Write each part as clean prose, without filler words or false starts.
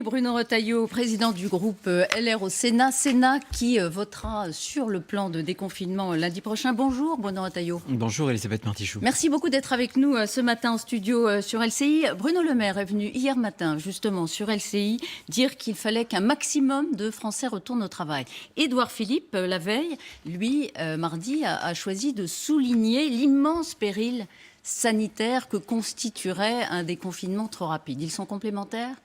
Bruno Retailleau, président du groupe LR au Sénat. Sénat qui votera sur le plan de déconfinement lundi prochain. Bonjour Bruno Retailleau. Bonjour Elisabeth Martichoux. Merci beaucoup d'être avec nous ce matin en studio sur LCI. Bruno Le Maire est venu hier matin justement sur LCI dire qu'il fallait qu'un maximum de Français retournent au travail. Édouard Philippe, la veille, lui, mardi, a choisi de souligner l'immense péril sanitaire que constituerait un déconfinement trop rapide. Ils sont complémentaires ?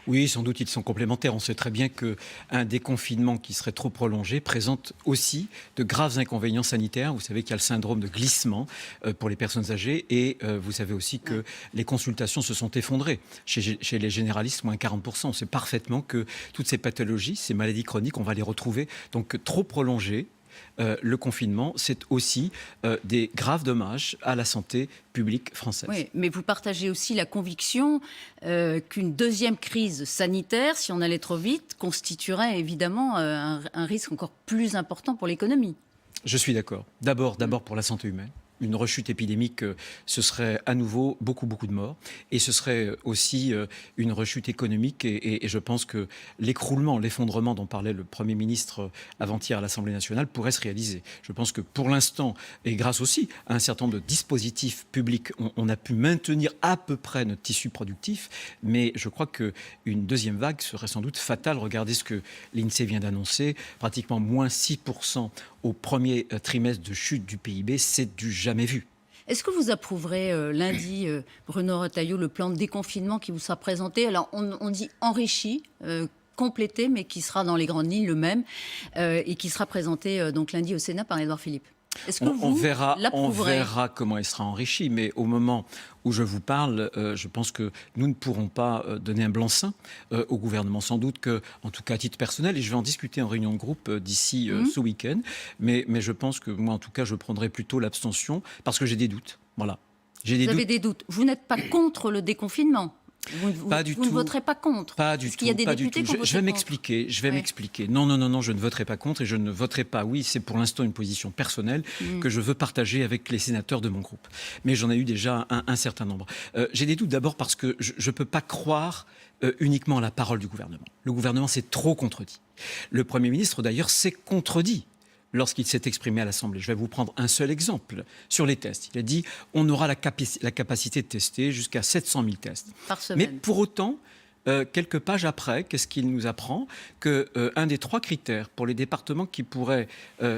Oui, sans doute ils sont complémentaires. On sait très bien qu'un déconfinement qui serait trop prolongé présente aussi de graves inconvénients sanitaires. Vous savez qu'il y a le syndrome de glissement pour les personnes âgées et vous savez aussi que les consultations se sont effondrées. Chez les généralistes, moins 40%. On sait parfaitement que toutes ces pathologies, ces maladies chroniques, on va les retrouver. Donc trop prolongé. Le confinement, c'est aussi des graves dommages à la santé publique française. Oui, mais vous partagez aussi la conviction qu'une deuxième crise sanitaire, si on allait trop vite, constituerait évidemment un risque encore plus important pour l'économie. Je suis d'accord. D'abord pour la santé humaine. Une rechute épidémique, ce serait à nouveau beaucoup de morts. Et ce serait aussi une rechute économique. Et je pense que l'écroulement, l'effondrement dont parlait le Premier ministre avant-hier à l'Assemblée nationale pourrait se réaliser. Je pense que pour l'instant, et grâce aussi à un certain nombre de dispositifs publics, on a pu maintenir à peu près notre tissu productif. Mais je crois qu'une deuxième vague serait sans doute fatale. Regardez ce que l'INSEE vient d'annoncer. Pratiquement moins 6% au premier trimestre de chute du PIB, c'est du jamais vu. Est-ce que vous approuverez lundi, Bruno Retailleau, le plan de déconfinement qui vous sera présenté? Alors, on dit enrichi, complété, mais qui sera dans les grandes lignes le même, et qui sera présenté donc lundi au Sénat par Édouard Philippe. Est-ce que on l'approuverez? verra comment il sera enrichi, mais au moment où je vous parle, je pense que nous ne pourrons pas donner un blanc-seing au gouvernement. Sans doute que, en tout cas à titre personnel, et je vais en discuter en réunion de groupe d'ici ce week-end, mais je pense que moi, en tout cas, je prendrai plutôt l'abstention parce que j'ai des doutes. Voilà. Vous avez des doutes. Vous n'êtes pas contre le déconfinement? Vous ne voterez pas contre? Pas du Parce tout. qu'il y a des députés qui ont voté je vais contre. m'expliquer. Non, je ne voterai pas contre et je ne voterai pas oui. C'est pour l'instant une position personnelle que je veux partager avec les sénateurs de mon groupe. Mais j'en ai eu déjà un certain nombre. J'ai des doutes d'abord parce que je ne peux pas croire uniquement à la parole du gouvernement. Le gouvernement s'est trop contredit. Le Premier ministre, d'ailleurs, s'est contredit lorsqu'il s'est exprimé à l'Assemblée. Je vais vous prendre un seul exemple sur les tests. Il a dit on aura la capacité de tester jusqu'à 700 000 tests. Par semaine. Mais pour autant, quelques pages après, qu'est-ce qu'il nous apprend? Qu'un des 3 critères pour les départements qui pourraient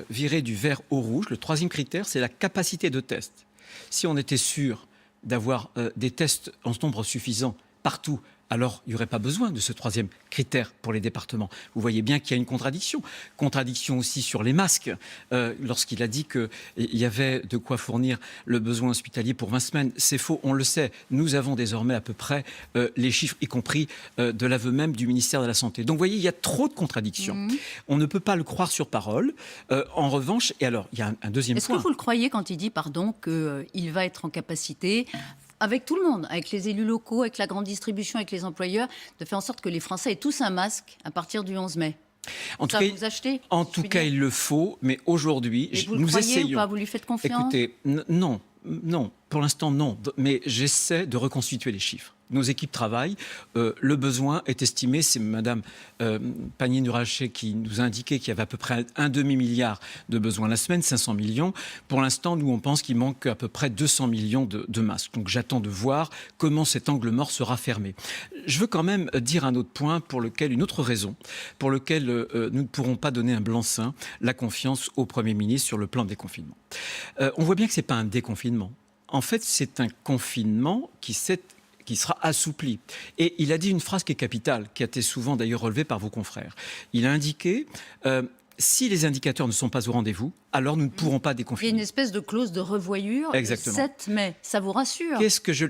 virer du vert au rouge, le 3e critère, c'est la capacité de test. Si on était sûr d'avoir des tests en nombre suffisant partout, alors il n'y aurait pas besoin de ce 3e critère pour les départements. Vous voyez bien qu'il y a une contradiction. Contradiction aussi sur les masques, lorsqu'il a dit qu'il y avait de quoi fournir le besoin hospitalier pour 20 semaines. C'est faux, on le sait. Nous avons désormais à peu près les chiffres, y compris de l'aveu même du ministère de la Santé. Donc vous voyez, il y a trop de contradictions. On ne peut pas le croire sur parole. En revanche, et alors, il y a un deuxième point. Est-ce que vous le croyez quand il dit, qu'il va être en capacité, avec tout le monde, avec les élus locaux, avec la grande distribution, avec les employeurs, de faire en sorte que les Français aient tous un masque à partir du 11 mai. En tout cas, il le faut, mais aujourd'hui, nous essayons. Ou pas, vous lui faites confiance? Écoutez, non, pour l'instant non, mais j'essaie de reconstituer les chiffres. Nos équipes travaillent. Le besoin est estimé, c'est Madame Pannier-Runacher qui nous a indiqué qu'il y avait à peu près un demi-milliard de besoins la semaine, 500 millions. Pour l'instant, nous, on pense qu'il manque à peu près 200 millions de masques. Donc j'attends de voir comment cet angle mort sera fermé. Je veux quand même dire un autre point, une autre raison, pour lequel nous ne pourrons pas donner un blanc-seing, la confiance au Premier ministre sur le plan de déconfinement. On voit bien que ce n'est pas un déconfinement. En fait, c'est un confinement qui sera assoupli. Et il a dit une phrase qui est capitale, qui a été souvent d'ailleurs relevée par vos confrères. Il a indiqué si les indicateurs ne sont pas au rendez-vous, alors nous ne pourrons pas déconfiner. Il y a une espèce de clause de revoyure. Exactement. Le 7 mai, ça vous rassure?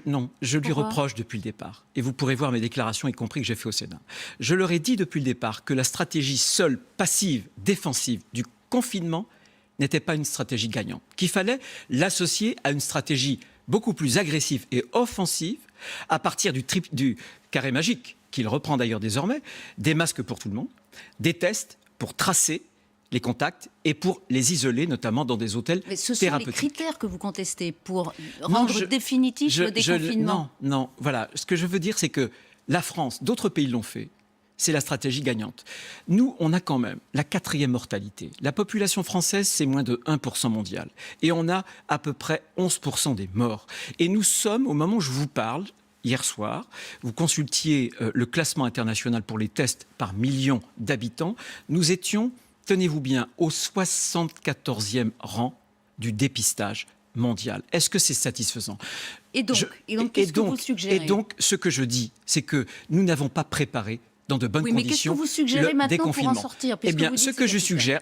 Non, je lui reproche depuis le départ. Et vous pourrez voir mes déclarations, y compris que j'ai fait au Sénat. Je leur ai dit depuis le départ que la stratégie seule, passive, défensive du confinement n'était pas une stratégie gagnante. Qu'il fallait l'associer à une stratégie beaucoup plus agressive et offensive à partir du carré magique, qu'il reprend d'ailleurs désormais, des masques pour tout le monde, des tests pour tracer les contacts et pour les isoler, notamment dans des hôtels thérapeutiques. Mais ce sont les critères que vous contestez pour rendre définitif le déconfinement. Non, voilà. Ce que je veux dire, c'est que la France, d'autres pays l'ont fait. C'est la stratégie gagnante. Nous, on a quand même la 4e mortalité. La population française, c'est moins de 1% mondial. Et on a à peu près 11% des morts. Et nous sommes, au moment où je vous parle, hier soir, vous consultiez le classement international pour les tests par million d'habitants. Nous étions, tenez-vous bien, au 74e rang du dépistage mondial. Est-ce que c'est satisfaisant ? Et donc, qu'est-ce que vous suggérez ? Et donc, ce que je dis, c'est que nous n'avons pas préparé dans de bonnes conditions. Mais qu'est-ce que vous suggérez maintenant pour en sortir ? Eh bien, ce que je suggère,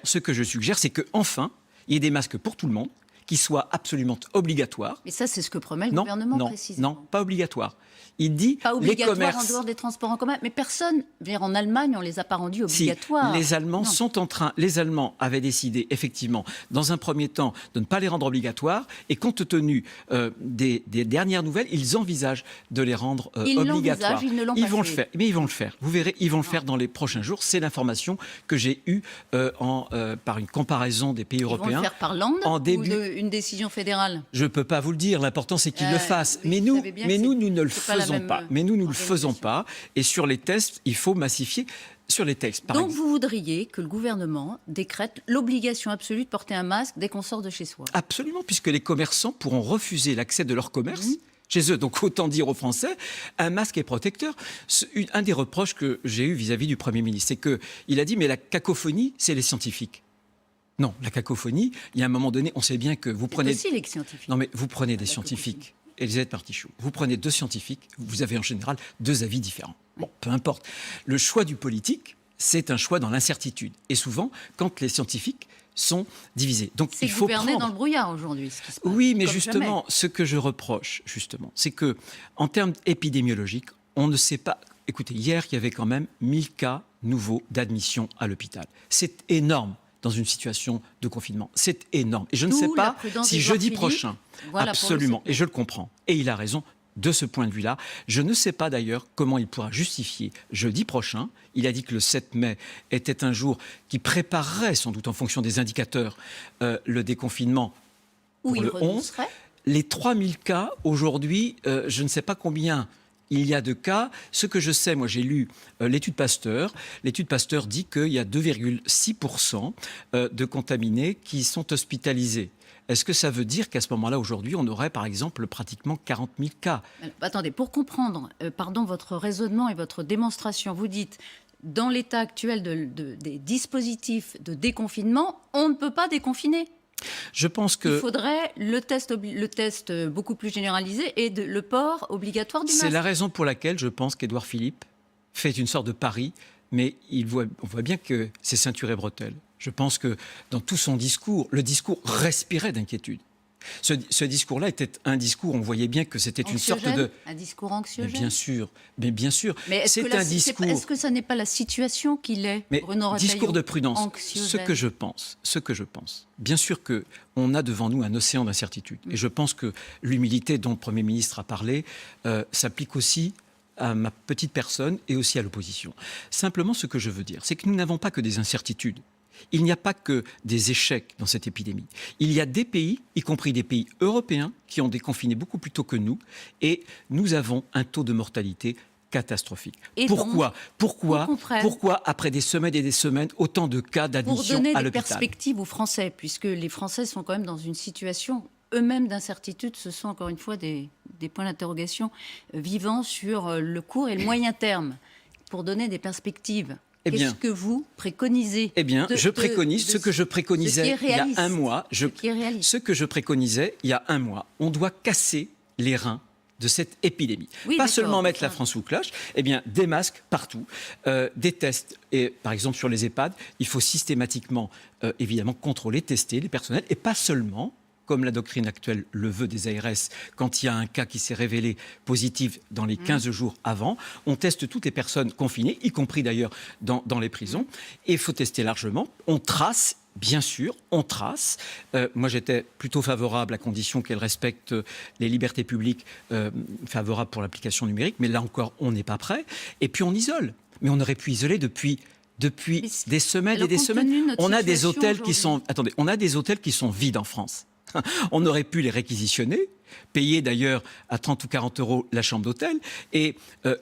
c'est qu'enfin, il y ait des masques pour tout le monde, qui soient absolument obligatoires. Mais ça, c'est ce que promet le gouvernement précisément. Non, pas obligatoire. Il dit pas obligatoire les commerces... en dehors des transports en commun. Mais personne, en Allemagne, on ne les a pas rendus obligatoires. Si, les Allemands sont en train... Les Allemands avaient décidé, effectivement, dans un premier temps, de ne pas les rendre obligatoires. Et compte tenu des dernières nouvelles, ils envisagent de les rendre obligatoires. Ils ne l'ont ils pas vont fait. le faire. Mais ils vont le faire. Vous verrez, ils vont le faire dans les prochains jours. C'est l'information que j'ai eue par une comparaison des pays européens. Ils vont le faire par land ou une décision fédérale ? Je ne peux pas vous le dire. L'important, c'est qu'ils le fassent. Oui, mais nous ne le faisons pas. Mais nous ne le organisation. faisons pas. Et sur les tests, il faut massifier. Sur les textes, par Donc exemple. vous voudriez que le gouvernement décrète l'obligation absolue de porter un masque dès qu'on sort de chez soi ? Absolument, puisque les commerçants pourront refuser l'accès de leur commerce chez eux. Donc autant dire aux Français, un masque est protecteur. Un des reproches que j'ai eu vis-à-vis du Premier ministre, c'est qu'il a dit, mais la cacophonie, c'est les scientifiques. Non, la cacophonie, il y a un moment donné, on sait bien que vous prenez... C'est aussi les scientifiques. Non, mais vous prenez des scientifiques. Elisabeth Martichoux, vous prenez 2 scientifiques, vous avez en général 2 avis différents. Bon, peu importe. Le choix du politique, c'est un choix dans l'incertitude. Et souvent, quand les scientifiques sont divisés. Donc, c'est il faut gouverner dans le brouillard aujourd'hui, ce qui se passe. Oui, mais comme justement, jamais. ce que je reproche, c'est que, en termes épidémiologiques, on ne sait pas. Écoutez, hier, il y avait quand même 1000 cas nouveaux d'admission à l'hôpital. C'est énorme dans une situation de confinement. C'est énorme. Et je ne sais pas si jeudi prochain, absolument, et je le comprends, et il a raison de ce point de vue-là, je ne sais pas d'ailleurs comment il pourra justifier jeudi prochain. Il a dit que le 7 mai était un jour qui préparerait, sans doute en fonction des indicateurs, le déconfinement pour le 11. Les 3000 cas, aujourd'hui, je ne sais pas combien... Il y a de cas. Ce que je sais, moi j'ai lu l'étude Pasteur. L'étude Pasteur dit qu'il y a 2,6% de contaminés qui sont hospitalisés. Est-ce que ça veut dire qu'à ce moment-là, aujourd'hui, on aurait par exemple pratiquement 40 000 cas ? Attendez, pour comprendre, votre raisonnement et votre démonstration, vous dites, dans l'état actuel des dispositifs de déconfinement, on ne peut pas déconfiner. Je pense que... Il faudrait le test beaucoup plus généralisé et le port obligatoire du masque. C'est la raison pour laquelle je pense qu'Édouard Philippe fait une sorte de pari, mais on voit bien que c'est ceinture et bretelles. Je pense que dans tout son discours, le discours respirait d'inquiétude. Ce discours-là était un discours, on voyait bien que c'était une sorte de... Un discours anxiogène. Mais bien sûr. Mais est-ce que ça n'est pas la situation qu'il est, Bruno Retailleau ? Discours de prudence. Ce que je pense, bien sûr qu'on a devant nous un océan d'incertitudes. Et je pense que l'humilité dont le Premier ministre a parlé s'applique aussi à ma petite personne et aussi à l'opposition. Simplement, ce que je veux dire, c'est que nous n'avons pas que des incertitudes. Il n'y a pas que des échecs dans cette épidémie. Il y a des pays, y compris des pays européens, qui ont déconfiné beaucoup plus tôt que nous, et nous avons un taux de mortalité catastrophique. Et Pourquoi, après des semaines et des semaines, autant de cas d'admission à l'hôpital ? Pour donner des perspectives aux Français, puisque les Français sont quand même dans une situation eux-mêmes d'incertitude, ce sont encore une fois des points d'interrogation vivants sur le court et le moyen terme, pour donner des perspectives. Qu'est-ce que vous préconisez ? Je préconise ce que je préconisais il y a un mois. Ce que je préconisais il y a un mois. On doit casser les reins de cette épidémie. Pas seulement mettre la France sous cloche, des masques partout, des tests. Et par exemple, sur les EHPAD, il faut systématiquement, évidemment, contrôler, tester les personnels, et pas seulement, comme la doctrine actuelle le veut des ARS, quand il y a un cas qui s'est révélé positif dans les 15 jours avant, on teste toutes les personnes confinées, y compris d'ailleurs dans les prisons, et il faut tester largement. On trace, bien sûr, on trace. Moi, j'étais plutôt favorable à condition qu'elle respecte les libertés publiques, favorable pour l'application numérique, mais là encore, on n'est pas prêt. Et puis, on isole. Mais on aurait pu isoler depuis des semaines et des semaines. On a des hôtels qui sont vides en France. On aurait pu les réquisitionner, payer d'ailleurs à 30 ou 40 euros la chambre d'hôtel et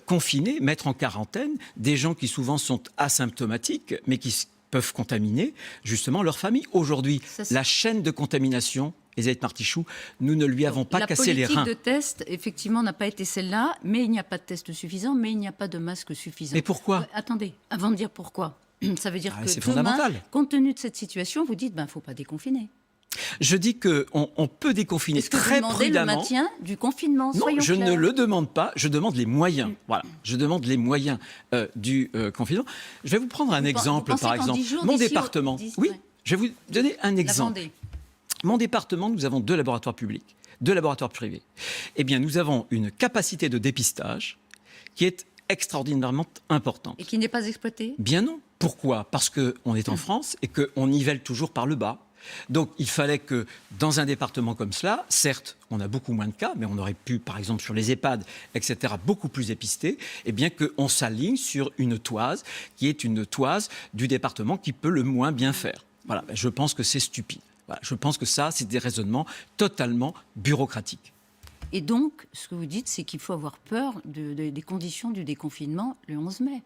confiner, mettre en quarantaine des gens qui souvent sont asymptomatiques, mais qui peuvent contaminer justement leur famille. Aujourd'hui, la chaîne de contamination, Elisabeth Martichoux, nous ne lui avons pas cassé les reins. La politique de test, effectivement, n'a pas été celle-là, mais il n'y a pas de test suffisant, mais il n'y a pas de masque suffisant. Mais pourquoi ? Attendez, avant de dire pourquoi, ça veut dire que c'est demain, fondamental. Compte tenu de cette situation, vous dites, il ne faut pas déconfiner. Je dis qu'on peut déconfiner Est-ce que très vous demandez prudemment. le maintien du confinement? Non, je clairs. ne le demande pas, je demande les moyens. Voilà, je demande les moyens du confinement. Je vais vous prendre un exemple, par exemple. Mon département. Oui, je vais vous donner un exemple. Mon département, nous avons 2 laboratoires publics, 2 laboratoires privés. Eh bien, nous avons une capacité de dépistage qui est extraordinairement importante. Et qui n'est pas exploitée? Bien non. Pourquoi ? Parce qu'on est en France et qu'on nivelle toujours par le bas. Donc, il fallait que, dans un département comme cela, certes, on a beaucoup moins de cas, mais on aurait pu, par exemple, sur les EHPAD, etc., beaucoup plus épister, et bien qu'on s'aligne sur une toise, qui est une toise du département qui peut le moins bien faire. Voilà, je pense que c'est stupide. Voilà, je pense que ça, c'est des raisonnements totalement bureaucratiques. Et donc, ce que vous dites, c'est qu'il faut avoir peur des conditions du déconfinement le 11 mai.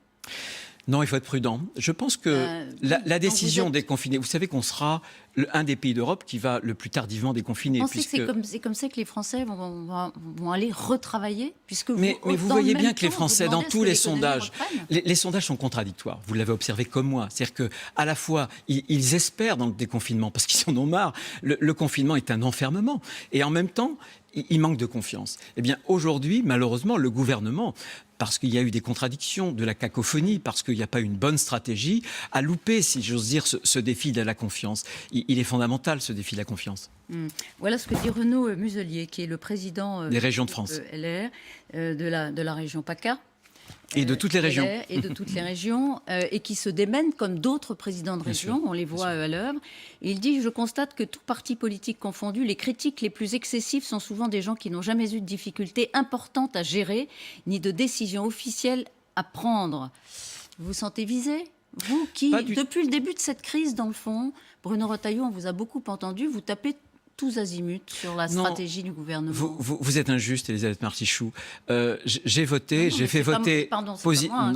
Non, il faut être prudent. Je pense que la décision déconfiner, vous savez qu'on sera un des pays d'Europe qui va le plus tardivement déconfiner. Vous pensez que c'est comme ça que les Français vont aller retravailler puisque mais vous voyez bien que les Français, dans tous les sondages, les sondages sont contradictoires. Vous l'avez observé comme moi. C'est-à-dire qu'à la fois, ils espèrent dans le déconfinement parce qu'ils en ont marre. Le confinement est un enfermement. Et en même temps, il manque de confiance. Eh bien, aujourd'hui, malheureusement, le gouvernement, parce qu'il y a eu des contradictions, de la cacophonie, parce qu'il n'y a pas une bonne stratégie, a loupé, si j'ose dire, ce défi de la confiance. Il est fondamental, ce défi de la confiance. Voilà ce que dit Renaud Muselier, qui est le président des régions de France. LR, de la région PACA. Et de toutes les régions. Et de toutes les régions, et qui se démènent comme d'autres présidents de région, on les voit à l'œuvre. Il dit « Je constate que tout parti politique confondu, les critiques les plus excessives sont souvent des gens qui n'ont jamais eu de difficultés importantes à gérer, ni de décisions officielles à prendre. » Vous vous sentez visé ? Vous qui, depuis le début de cette crise, dans le fond, Bruno Retailleau, on vous a beaucoup entendu, vous tapez tous azimuts sur la stratégie du gouvernement. Vous êtes injuste, Elisabeth Martichoux. J'ai voté, j'ai fait voter...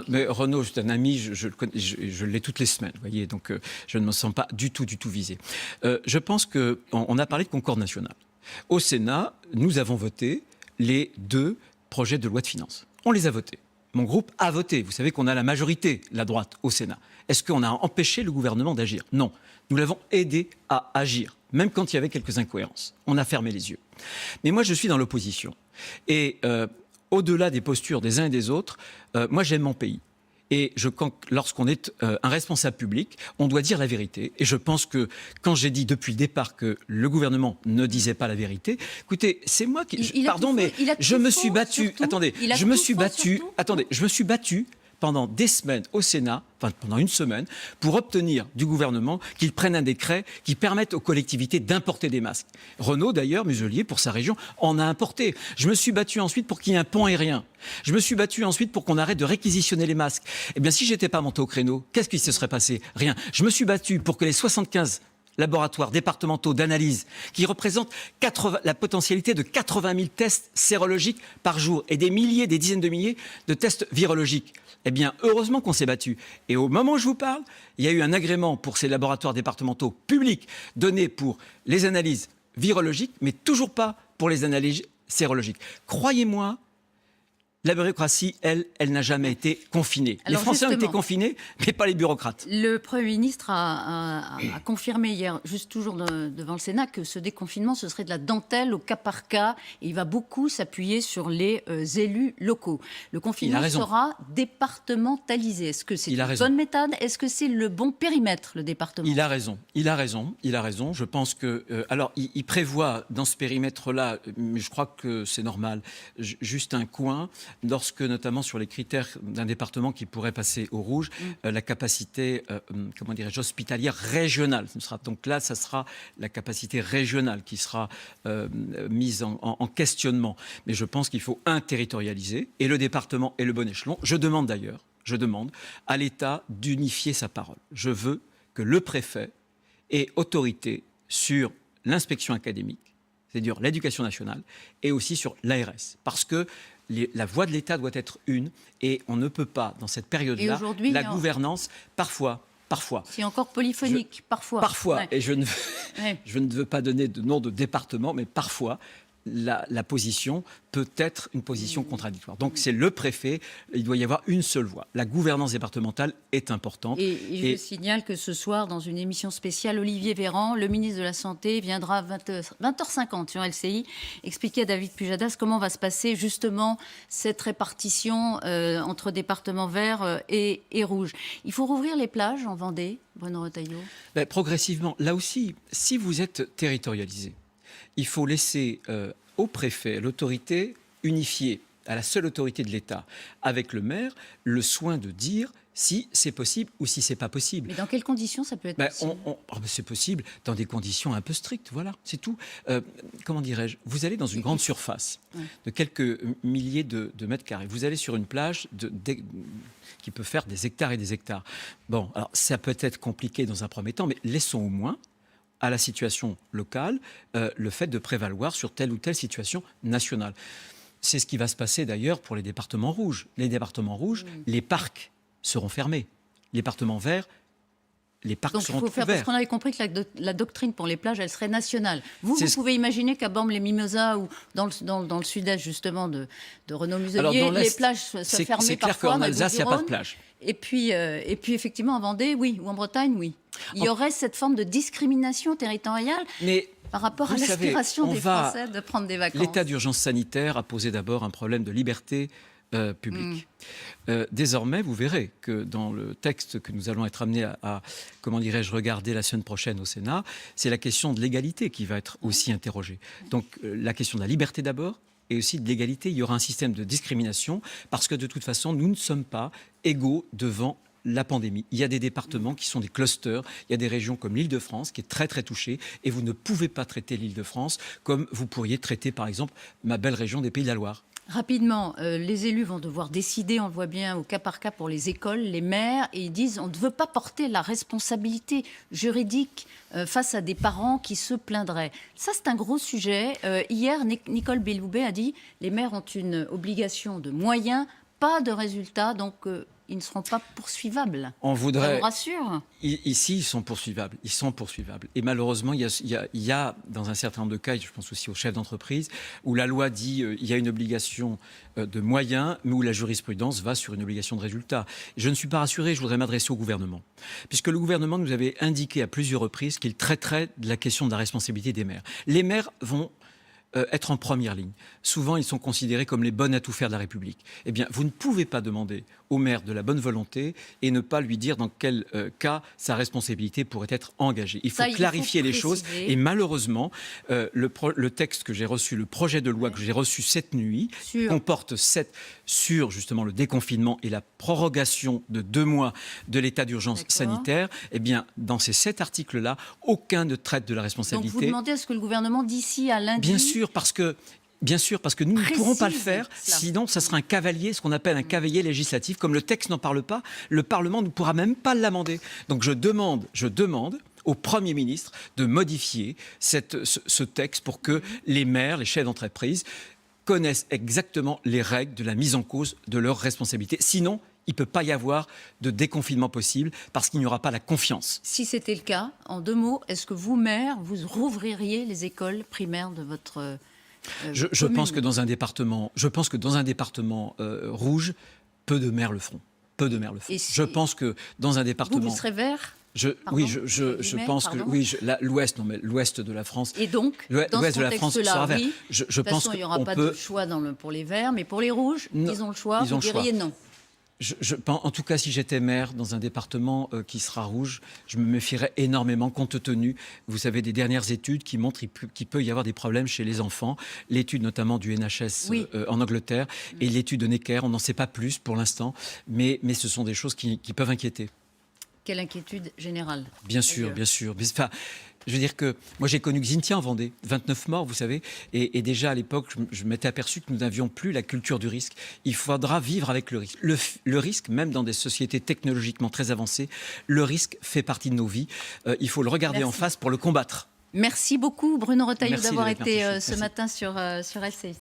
mais Renaud, c'est un ami, je l'ai toutes les semaines, vous voyez, donc je ne me sens pas du tout visé. Je pense qu'on a parlé de concorde national. Au Sénat, nous avons voté les 2 projets de loi de finances. On les a votés. Mon groupe a voté. Vous savez qu'on a la majorité, la droite, au Sénat. Est-ce qu'on a empêché le gouvernement d'agir ? Non. Nous l'avons aidé à agir, même quand il y avait quelques incohérences. On a fermé les yeux. Mais moi, je suis dans l'opposition. Et au-delà des postures des uns et des autres, moi, j'aime mon pays. Et lorsqu'on est un responsable public, on doit dire la vérité. Et je pense que quand j'ai dit depuis le départ que le gouvernement ne disait pas la vérité, écoutez, c'est moi qui... je me suis battu... Attendez, je me suis battu pendant des semaines au Sénat, enfin pendant une semaine, pour obtenir du gouvernement qu'il prenne un décret qui permette aux collectivités d'importer des masques. Renaud, d'ailleurs, Muselier, pour sa région, en a importé. Je me suis battu ensuite pour qu'il y ait un pont aérien. Je me suis battu ensuite pour qu'on arrête de réquisitionner les masques. Eh bien, si je n'étais pas monté au créneau, qu'est-ce qui se serait passé ? Rien. Je me suis battu pour que les 75 laboratoires départementaux d'analyse qui représentent la potentialité de 80 000 tests sérologiques par jour et des milliers, des dizaines de milliers de tests virologiques. Eh bien, heureusement qu'on s'est battu. Et au moment où je vous parle, il y a eu un agrément pour ces laboratoires départementaux publics donné pour les analyses virologiques, mais toujours pas pour les analyses sérologiques. Croyez-moi, la bureaucratie, elle n'a jamais été confinée. Alors les Français ont été confinés, mais pas les bureaucrates. Le Premier ministre a confirmé hier, juste toujours devant le Sénat, que ce déconfinement, ce serait de la dentelle au cas par cas. Et il va beaucoup s'appuyer sur les élus locaux. Le confinement sera départementalisé. Est-ce que c'est une bonne méthode ? Est-ce que c'est le bon périmètre, le département ? Il a raison. Je pense que... alors, il prévoit dans ce périmètre-là, mais je crois que c'est normal, juste un coin... Lorsque, notamment sur les critères d'un département qui pourrait passer au rouge, la capacité, hospitalière régionale. Donc là, ça sera la capacité régionale qui sera mise en questionnement. Mais je pense qu'il faut territorialiser, et le département est le bon échelon. Je demande à l'État d'unifier sa parole. Je veux que le préfet ait autorité sur l'inspection académique, c'est-à-dire l'éducation nationale, et aussi sur l'ARS. Parce que la voix de l'État doit être une, et on ne peut pas, dans cette période-là, la gouvernance, parfois, c'est encore polyphonique, parfois. Parfois, ouais. Et je ne veux pas donner de nom de département, mais parfois, la position peut être une position contradictoire. Donc c'est le préfet, il doit y avoir une seule voix. La gouvernance départementale est importante. Et je signale que ce soir, dans une émission spéciale, Olivier Véran, le ministre de la Santé, viendra à 20h50 sur LCI expliquer à David Pujadas comment va se passer justement cette répartition entre départements verts et rouges. Il faut rouvrir les plages en Vendée, Bruno Retailleau. Progressivement, là aussi, si vous êtes territorialisé, il faut laisser au préfet, à l'autorité unifiée, à la seule autorité de l'État, avec le maire, le soin de dire si c'est possible ou si c'est pas possible. Mais dans quelles conditions ça peut être possible? C'est possible dans des conditions un peu strictes, voilà, c'est tout. Comment dirais-je? Vous allez dans une grande surface de quelques milliers de mètres carrés. Vous allez sur une plage qui peut faire des hectares et des hectares. Bon, alors ça peut être compliqué dans un premier temps, mais laissons au moins à la situation locale, le fait de prévaloir sur telle ou telle situation nationale. C'est ce qui va se passer d'ailleurs pour les départements rouges. Les départements rouges, les parcs seront fermés. Les départements verts, les parcs donc, seront il faut faire, ouverts. parce qu'on avait compris que la doctrine pour les plages, elle serait nationale. Vous pouvez imaginer qu'à Bormes-les-Mimosas ou dans le sud-est justement de Renaud Muselier, les plages soient fermées. C'est clair qu'en Alsace, il n'y a pas de plage. Et puis effectivement, en Vendée, oui, ou en Bretagne, oui. Il y aurait cette forme de discrimination territoriale par rapport à l'aspiration des Français de prendre des vacances. L'état d'urgence sanitaire a posé d'abord un problème de liberté publique. Désormais, vous verrez que dans le texte que nous allons être amenés à regarder la semaine prochaine au Sénat, c'est la question de l'égalité qui va être aussi interrogée. Donc la question de la liberté d'abord, et aussi de l'égalité. Il y aura un système de discrimination parce que de toute façon, nous ne sommes pas égaux devant la pandémie. Il y a des départements qui sont des clusters, il y a des régions comme l'Île-de-France qui est très très touchée et vous ne pouvez pas traiter l'Île-de-France comme vous pourriez traiter par exemple ma belle région des Pays de la Loire. Rapidement, les élus vont devoir décider, on le voit bien au cas par cas pour les écoles, les maires, et ils disent on ne veut pas porter la responsabilité juridique face à des parents qui se plaindraient. Ça, c'est un gros sujet. Hier, Nicole Belloubet a dit les maires ont une obligation de moyens, pas de résultats, donc ils ne seront pas poursuivables. On voudrait... Ça vous rassure? Ici, ils sont poursuivables. Ils sont poursuivables. Et malheureusement, il y a dans un certain nombre de cas, et je pense aussi aux chefs d'entreprise, où la loi dit il y a une obligation de moyens, mais où la jurisprudence va sur une obligation de résultat. Je ne suis pas rassuré, je voudrais m'adresser au gouvernement. Puisque le gouvernement nous avait indiqué à plusieurs reprises qu'il traiterait de la question de la responsabilité des maires. Les maires vont être en première ligne. Souvent, ils sont considérés comme les bonnes à tout faire de la République. Eh bien, vous ne pouvez pas demander au maire de la bonne volonté et ne pas lui dire dans quel cas sa responsabilité pourrait être engagée. Il faut clarifier les choses. Et malheureusement, le texte que j'ai reçu, le projet de loi que j'ai reçu cette nuit, comporte sur justement le déconfinement et la prorogation de 2 mois de l'état d'urgence sanitaire. Eh bien, dans ces 7 articles-là, aucun ne traite de la responsabilité. Donc vous demandez à ce que le gouvernement d'ici à lundi... Bien sûr, parce que nous ne pourrons pas le faire, sinon ça sera un cavalier, ce qu'on appelle un cavalier législatif. Comme le texte n'en parle pas, le Parlement ne pourra même pas l'amender. Donc je demande au Premier ministre de modifier ce texte pour que les maires, les chefs d'entreprise connaissent exactement les règles de la mise en cause de leurs responsabilités. Sinon, il ne peut pas y avoir de déconfinement possible parce qu'il n'y aura pas la confiance. Si c'était le cas, en 2 mots, est-ce que vous, maire, vous rouvririez les écoles primaires de votre je pense que dans un département, rouge, peu de maires le feront. Je pense que dans un département... Vous serez vert ? Je pense que l'ouest de la France. Et donc, dans ce contexte-là, oui, je pense qu'il n'y aura pas de choix pour les verts, mais pour les rouges, ils ont le choix. Vous diriez non. En tout cas, si j'étais maire dans un département qui sera rouge, je me méfierais énormément compte tenu, vous savez, des dernières études qui montrent qu'il peut y avoir des problèmes chez les enfants. L'étude notamment du NHS en Angleterre et l'étude de Necker, on n'en sait pas plus pour l'instant, mais ce sont des choses qui peuvent inquiéter. Quelle inquiétude générale. Bien sûr. Enfin, je veux dire que moi j'ai connu Xintia en Vendée, 29 morts, vous savez, et déjà à l'époque je m'étais aperçu que nous n'avions plus la culture du risque. Il faudra vivre avec le risque. Le risque, même dans des sociétés technologiquement très avancées, le risque fait partie de nos vies. Il faut le regarder en face pour le combattre. Merci beaucoup Bruno Retailleau Merci d'avoir de été Martichoux. ce Merci. matin sur LCI.